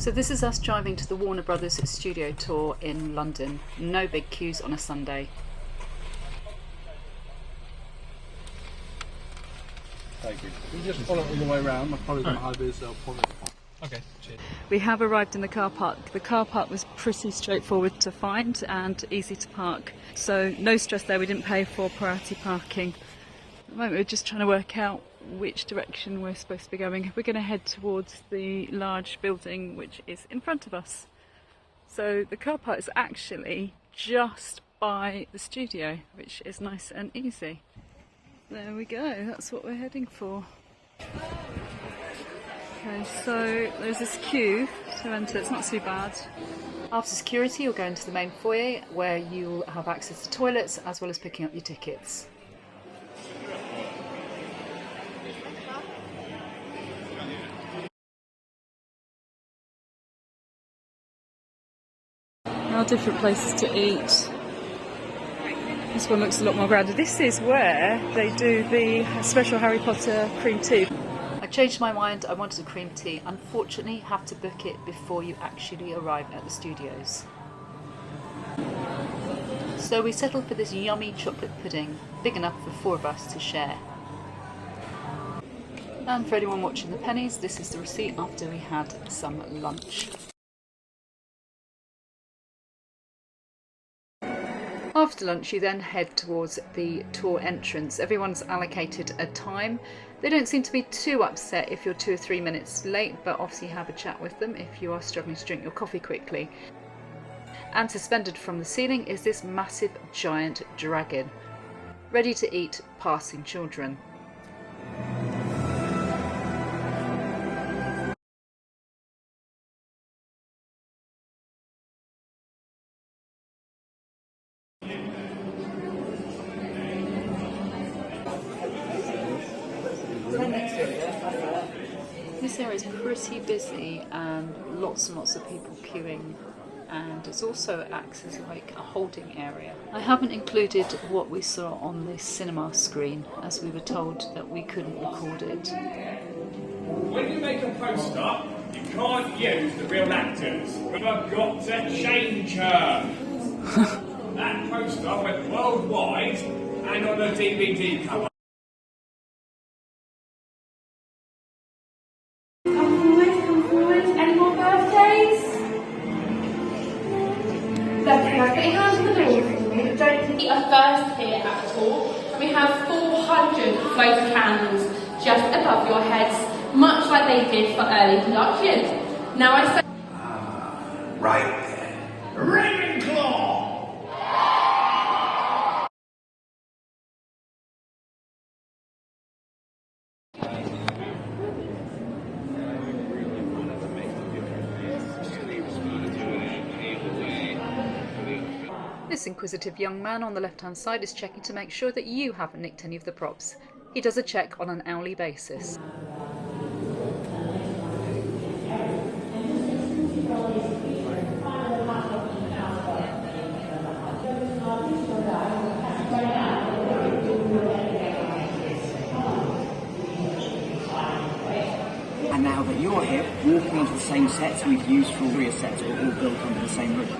So this is us driving to the Warner Brothers studio tour in London. No big queues on a Sunday. Thank you. You just follow it all the way around. My colleague on high vis, they'll pull it. Okay, cheers. We have arrived in the car park. The car park was pretty straightforward to find and easy to park. So no stress there, we didn't pay for priority parking. At the moment we're just trying to work out which direction we're supposed to be going. We're going to head towards the large building which is in front of us. So the car park is actually just by the studio, which is nice and easy. There we go, that's what we're heading for. Okay, so there's this queue to enter, it's not too bad. After security you'll go into the main foyer where you'll have access to toilets as well as picking up your tickets. There are different places to eat. This one looks a lot more grounded. This is where they do the special Harry Potter cream tea. I changed my mind, I wanted a cream tea. Unfortunately, you have to book it before you actually arrive at the studios. So we settled for this yummy chocolate pudding, big enough for 4 of us to share. And for anyone watching the pennies, this is the receipt after we had some lunch. After lunch you then head towards the tour entrance. Everyone's allocated a time. They don't seem to be too upset if you're 2 or 3 minutes late, but obviously have a chat with them if you are struggling to drink your coffee quickly. And suspended from the ceiling is this massive giant dragon, ready to eat passing children. This area is pretty busy and lots of people queuing, and it also acts as like a holding area. I haven't included what we saw on the cinema screen as we were told that we couldn't record it. When you make a poster, you can't use the real actors. We've got to change her. That poster went worldwide and on a DVD cover. Come forward. Any more birthdays? Lovely. Now put your hands on the door for me. Don't eat a first here at all. We have 400 floating candles just above your heads, much like they did for early production. Now I say... Right then. Ravenclaw! This inquisitive young man on the left-hand side is checking to make sure that you haven't nicked any of the props. He does a check on an hourly basis. And now that you're here, walking onto the same sets we've used for all 3 sets, but all built under the same roof.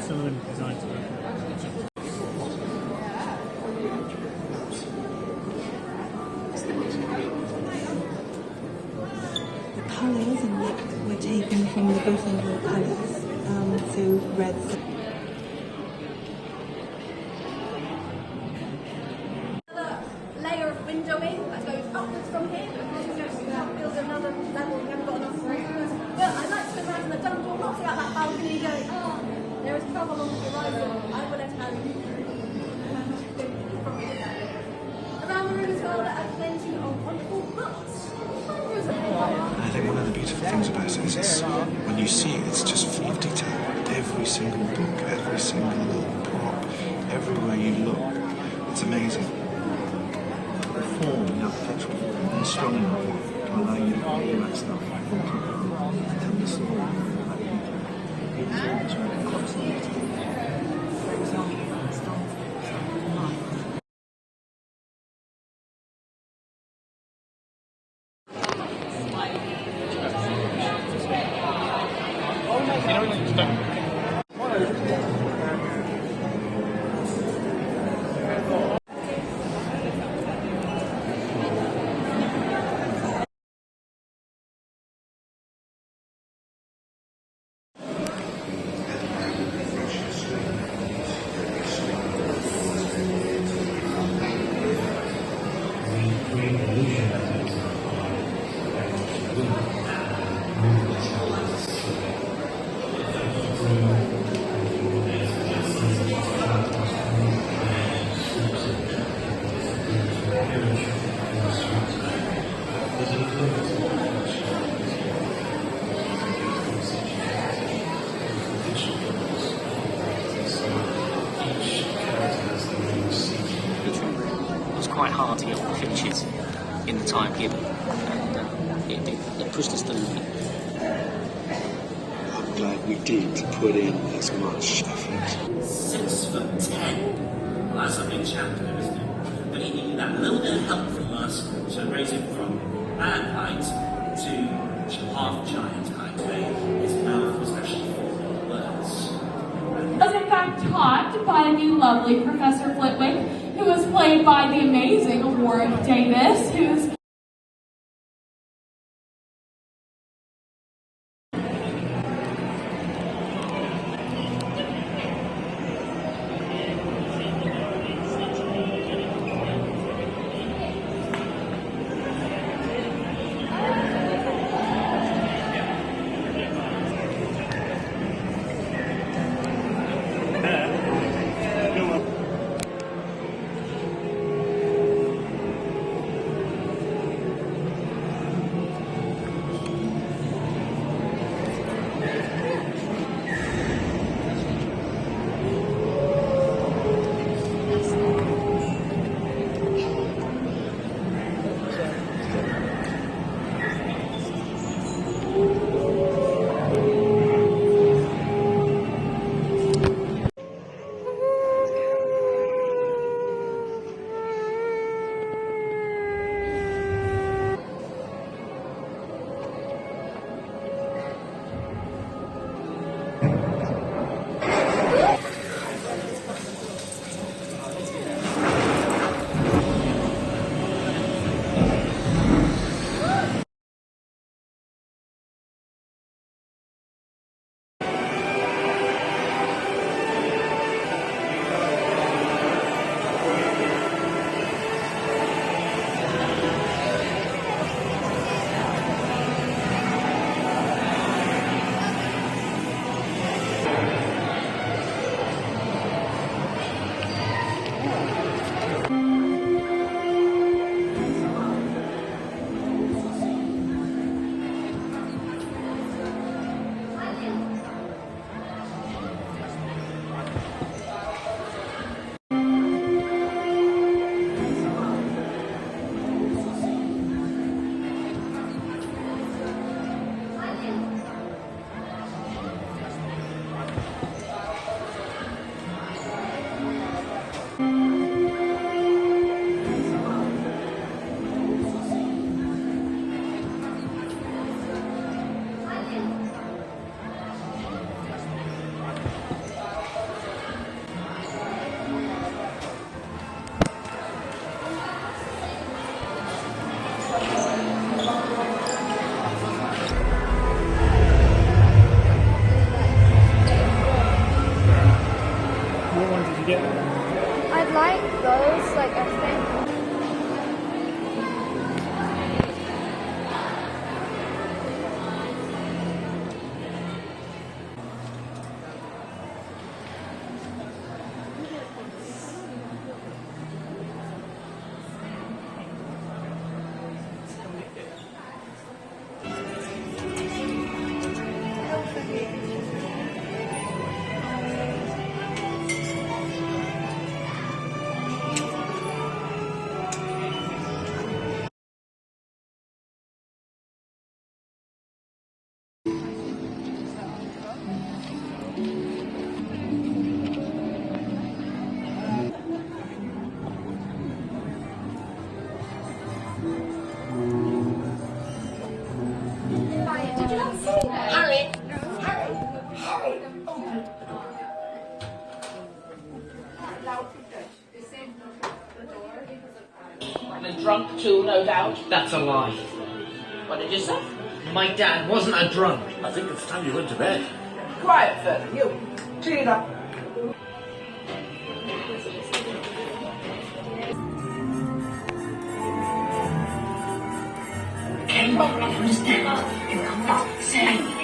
Some of them designed to work. The colours and what were taken from the Gryffindor colours, so red. Layer of windowing that goes upwards from here, because we can't build another level, we haven't got enough room. But I'd like to imagine the Dumbledore looking out that balcony going, oh, there is trouble on the horizon, I will let Harry. Around the room as well, that has plenty of wonderful books. Hundreds of them. I think one of the beautiful things about it is when you see it, it's just full of detail. Every single book, every single little prop, everywhere you look, it's amazing. The form, the architectural form, is strong enough. all that stuff. Tell the story about you. It was always very close. It was quite hard to get all the finishes in the time given, and it pushed us to the limit. I'm glad we did put in as much effort. 6'10". Well, that's a big champion, isn't it? But he needed that little bit of help from us to raise him from bad height to half giant height, where his mouth was actually full of words. Was in fact taught by the lovely Professor Flitwick, who was played by the amazing Warwick Davis, who's I'd like those, like I think. Harry! Harry! Harry! And drunk too, no doubt. That's a lie. What did you say? My dad wasn't a drunk. I think it's time you went to bed. Quiet, sir. You. Clean it up. Came back from his dinner. You cannot say anything.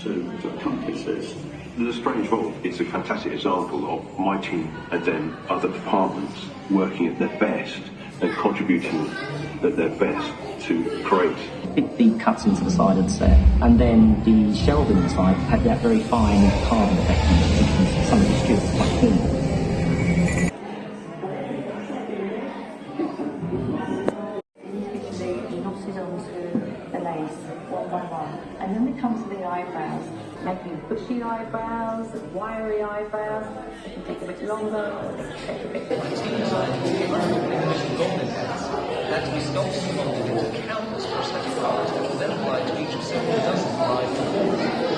To accomplish this. The Strange Vault is a fantastic example of my team and then other departments working at their best and contributing at their best to create. Big cuts into the side of the set, and then the shelving inside had that very fine carbon effect, and some of the strips quite thin. Knotted onto the lace one by one, and then we come to the eyebrows, making bushy eyebrows, wiry eyebrows. They can take a bit longer, they can take a bit That we sculpt into countless prosthetic parts that will then apply to each of several dozen live performances.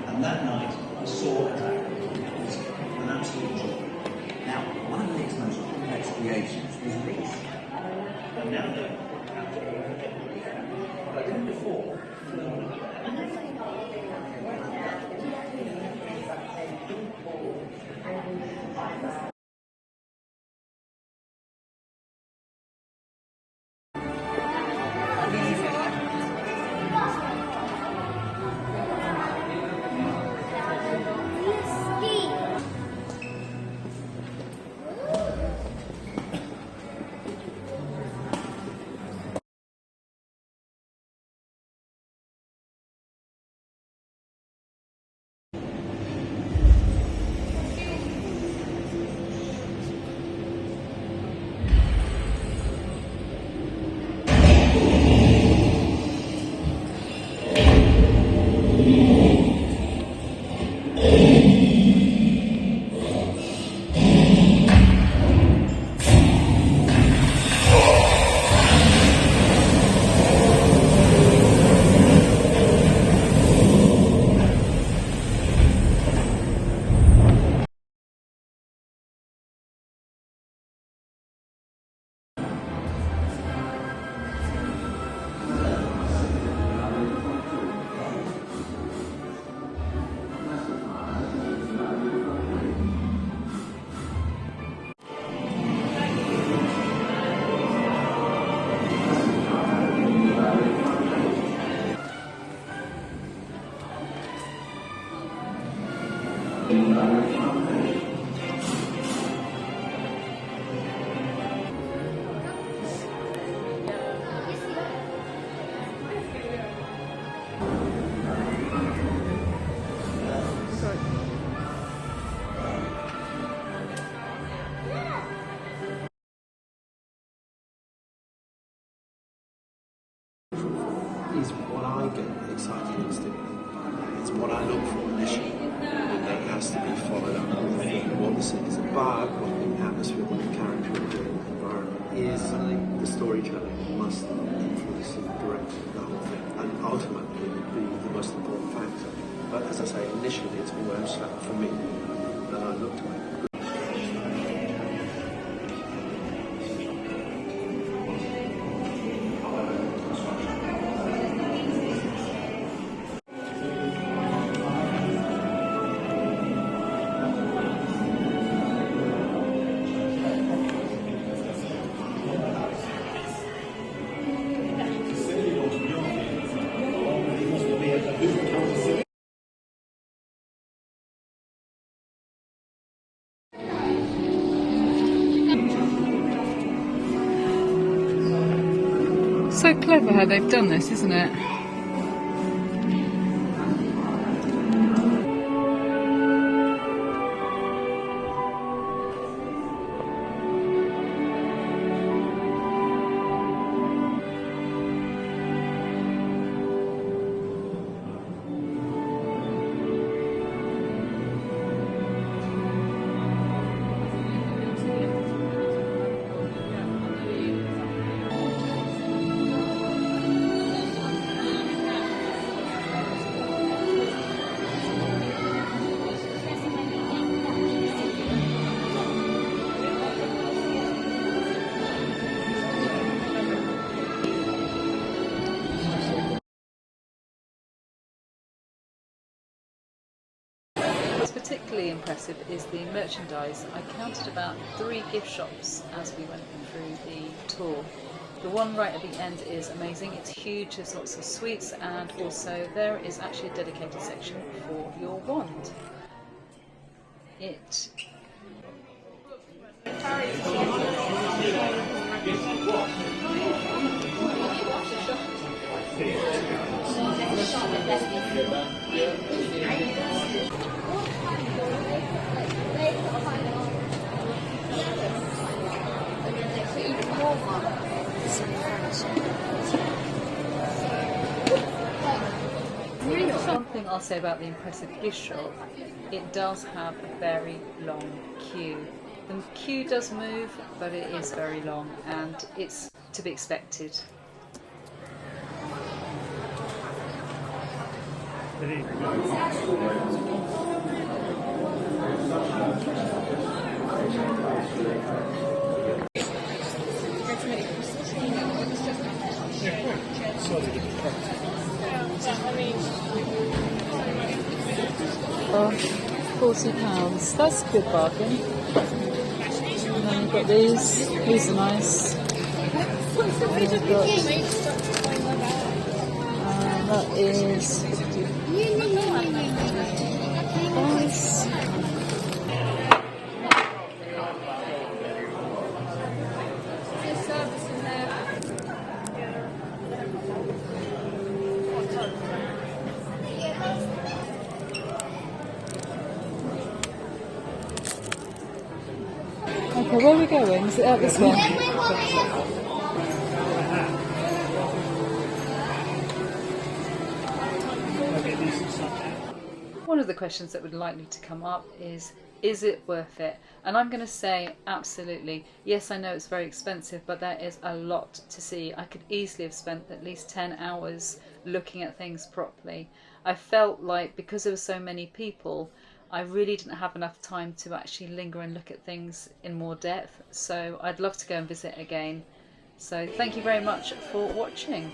And that night, I saw a dragon. It was an absolute joy. Now, one of Nick's most complex creations was this. And now that what I did before, is what I get excited instinctively. It's what I look for initially, and that has to be followed up with what the scene is about, what the atmosphere, what the character of the environment is. The storytelling must influence and direct the whole thing, and ultimately be the most important factor. But as I say, initially it's almost for me, and I looked at it. So clever how they've done this, isn't it? What's particularly impressive is the merchandise. I counted about 3 gift shops as we went through the tour. The one right at the end is amazing. It's huge, there's lots of sweets, and also there is actually a dedicated section for your wand. It One thing I'll say about the impressive gift shop, it does have a very long queue. The queue does move, but it is very long, and it's to be expected. Oh, £40. That's a good bargain. And then you've got these. These are nice. That is nice. Okay, where are we going? Is it out this way? One of the questions that would likely to come up is it worth it? And I'm going to say absolutely. Yes, I know it's very expensive, but there is a lot to see. I could easily have spent at least 10 hours looking at things properly. I felt like because there were so many people, I really didn't have enough time to actually linger and look at things in more depth. So I'd love to go and visit again. So thank you very much for watching.